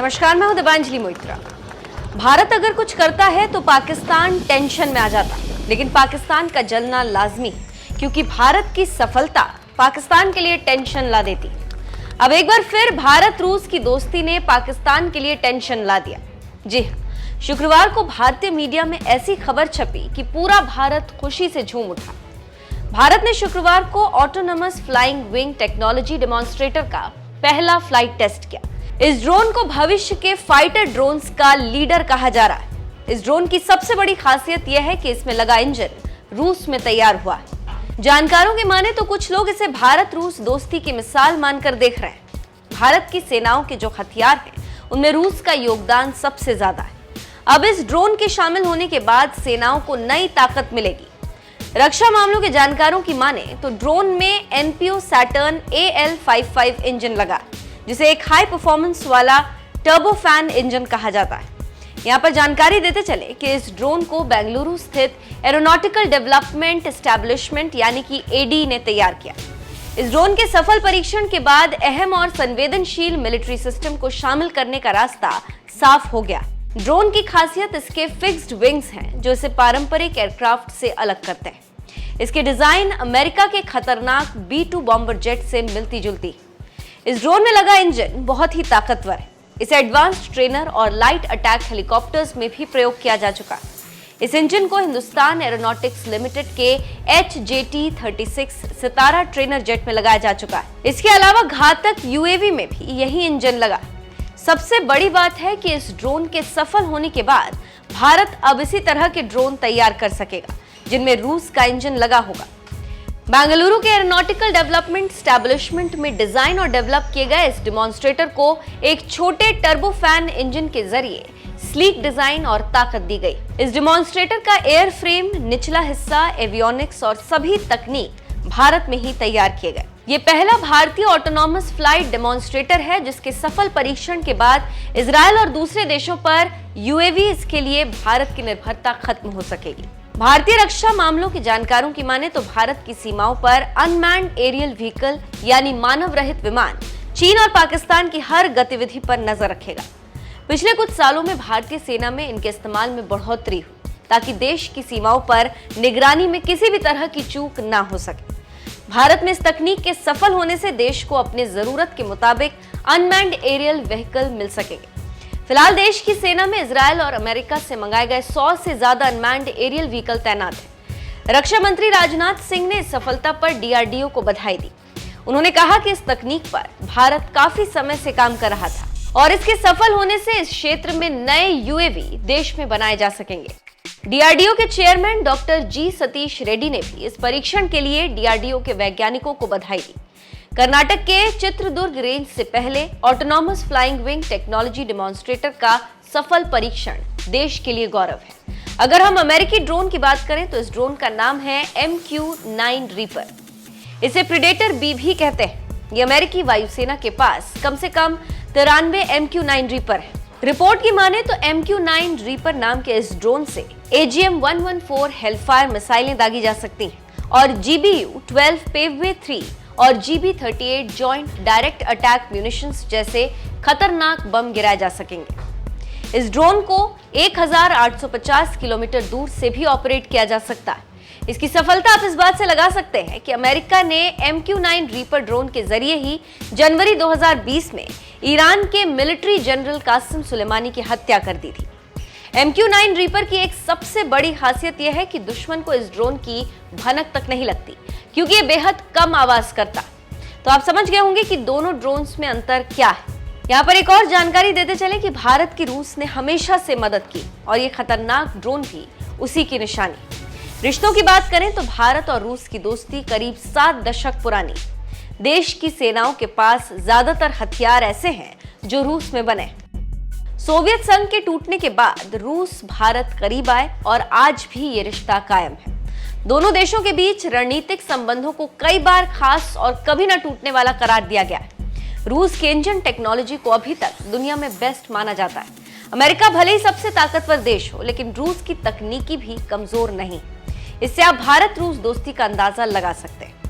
नमस्कार, मैं हूं दिबांजलि मोइत्रा। भारत अगर कुछ करता है तो पाकिस्तान टेंशन में आ जाता, लेकिन पाकिस्तान का जलना लाजमी है क्योंकि भारत की सफलता पाकिस्तान के लिए टेंशन ला देती। अब एक बार फिर भारत रूस की दोस्ती ने पाकिस्तान के लिए टेंशन ला दिया। जी, शुक्रवार को भारतीय मीडिया में ऐसी खबर छपी कि पूरा भारत खुशी से झूम उठा। भारत ने शुक्रवार को autonomous flying wing technology demonstrator का पहला फ्लाइट टेस्ट किया। इस ड्रोन को भविष्य के फाइटर ड्रोन्स का लीडर कहा जा रहा है। इस ड्रोन की सबसे बड़ी खासियत यह है कि इसमें लगा इंजन रूस में तैयार हुआ है। जानकारों के माने तो कुछ लोग इसे भारत रूस दोस्ती की मिसाल मानकर देख रहे हैं। भारत की सेनाओं के जो हथियार हैं, उनमें रूस का योगदान सबसे ज्यादा है। अब इस ड्रोन के शामिल होने के बाद सेनाओं को नई ताकत मिलेगी। रक्षा मामलों के जानकारों की माने तो ड्रोन में NPO सैटर्न AL55 इंजन लगा, जिसे एक हाई परफॉर्मेंस वाला टर्बोफैन इंजन कहा जाता है। यहाँ पर जानकारी देते चले कि इस ड्रोन को बेंगलुरु स्थित एरोनॉटिकल डेवलपमेंट एस्टैब्लिशमेंट यानी कि AD ने तैयार किया। इस ड्रोन के सफल परीक्षण के बाद अहम और संवेदनशील मिलिट्री सिस्टम को शामिल करने का रास्ता साफ हो गया। ड्रोन की खासियत इसके फिक्स्ड विंग्स हैं, जो इसे पारंपरिक एयरक्राफ्ट से अलग करते हैं। इसके डिजाइन अमेरिका के खतरनाक B-2 बॉम्बर जेट से मिलती जुलती। इस ड्रोन में लगा इंजन बहुत ही ताकतवर है। इसे एडवांस्ड ट्रेनर और लाइट अटैक हेलीकॉप्टर्स में भी प्रयोग किया जा चुका है। इस इंजन को हिंदुस्तान एरोनॉटिक्स लिमिटेड के HJT-36 सितारा ट्रेनर जेट में लगाया जा चुका है। इसके अलावा घातक UAV में भी यही इंजन लगा। सबसे बड़ी बात है कि इस ड्रोन के सफल होने के बाद भारत अब इसी तरह के ड्रोन तैयार कर सकेगा जिनमें रूस का इंजन लगा होगा। बेंगलुरु के एरोनॉटिकल डेवलपमेंट एस्टैब्लिशमेंट में डिजाइन और डेवलप किए गए इस डेमोन्स्ट्रेटर को एक छोटे टर्बोफैन इंजन के जरिए स्लीक डिजाइन और ताकत दी गई। इस डेमोन्स्ट्रेटर का एयर फ्रेम, निचला हिस्सा, एवियोनिक्स और सभी तकनीक भारत में ही तैयार किए गए। ये पहला भारतीय ऑटोनॉमस फ्लाइट डेमोन्स्ट्रेटर है जिसके सफल परीक्षण के बाद इजरायल और दूसरे देशों पर UAVs के लिए भारत की निर्भरता खत्म हो सकेगी। भारतीय रक्षा मामलों के जानकारों की माने तो भारत की सीमाओं पर अनमैन्ड एरियल व्हीकल यानी मानव रहित विमान चीन और पाकिस्तान की हर गतिविधि पर नजर रखेगा। पिछले कुछ सालों में भारतीय सेना में इनके इस्तेमाल में बढ़ोतरी हुई ताकि देश की सीमाओं पर निगरानी में किसी भी तरह की चूक ना हो सके। भारत में इस तकनीक के सफल होने से देश को अपने जरूरत के मुताबिक अनमैन्ड एरियल व्हीकल मिल सकेंगे। फिलहाल देश की सेना में इजरायल और अमेरिका से मंगाए गए 100 से ज्यादा अनमैन्ड एरियल व्हीकल तैनात हैं। रक्षा मंत्री राजनाथ सिंह ने इस सफलता पर DRDO को बधाई दी। उन्होंने कहा कि इस तकनीक पर भारत काफी समय से काम कर रहा था और इसके सफल होने से इस क्षेत्र में नए UAV देश में बनाए जा सकेंगे। DRDO के chairman doctor G Satish Reddy ने भी इस परीक्षण के लिए DRDO के वैज्ञानिकों को बधाई दी। कर्नाटक के चित्रदुर्ग रेंज से पहले autonomous flying wing technology demonstrator का सफल परीक्षण देश के लिए गौरव है। अगर हम अमेरिकी ड्रोन की बात करें तो इस ड्रोन का नाम है MQ-9 रीपर। इसे प्रीडेटर B भी कहते हैं। ये अमेरिकी वायुसेना के पास कम से कम 93 MQ-9 रीपर है। रिपोर्ट की माने तो MQ-9 रीपर नाम के इस ड्रोन से AGM-114 हेलफायर मिसाइलें दागी जा सकती हैं और GBU-12 पेववे 3 और GB-38 joint direct attack munitions जैसे खतरनाक बम गिराए जा सकेंगे। इस ड्रोन को 1850 किलोमीटर दूर से भी ऑपरेट किया जा सकता है। इसकी सफलता आप इस बात से लगा सकते हैं कि अमेरिका ने MQ-9 रीपर ड्रोन के जरिए ही जनवरी 2020 में ईरान के मिलिट्री जनरल कासिम सुलेमानी की हत्या कर दी थी। MQ-9 रीपर की एक सबसे बड़ी खासियत यह है कि दुश्मन को इस ड्रोन की भनक तक नहीं लगती क्योंकि ये बेहद कम आवाज करता। तो आप समझ गए होंगे कि दोनों ड्रोन्स में अंतर क्या है। यहाँ पर एक और जानकारी देते चले कि भारत की रूस ने हमेशा से मदद की और ये खतरनाक ड्रोन भी उसी की निशानी। रिश्तों की बात करें तो भारत और रूस की दोस्ती करीब 7 दशक पुरानी। देश की सेनाओं के पास ज्यादातर हथियार ऐसे हैं जो रूस में बने। सोवियत संघ के टूटने के बाद रूस भारत करीब आए और आज भी ये रिश्ता कायम है। दोनों देशों के बीच रणनीतिक संबंधों को कई बार खास और कभी न टूटने वाला करार दिया गया है। रूस के इंजन टेक्नोलॉजी को अभी तक दुनिया में बेस्ट माना जाता है। अमेरिका भले ही सबसे ताकतवर देश हो, लेकिन रूस की तकनीकी भी कमजोर नहीं। इससे आप भारत रूस दोस्ती का अंदाजा लगा सकते हैं।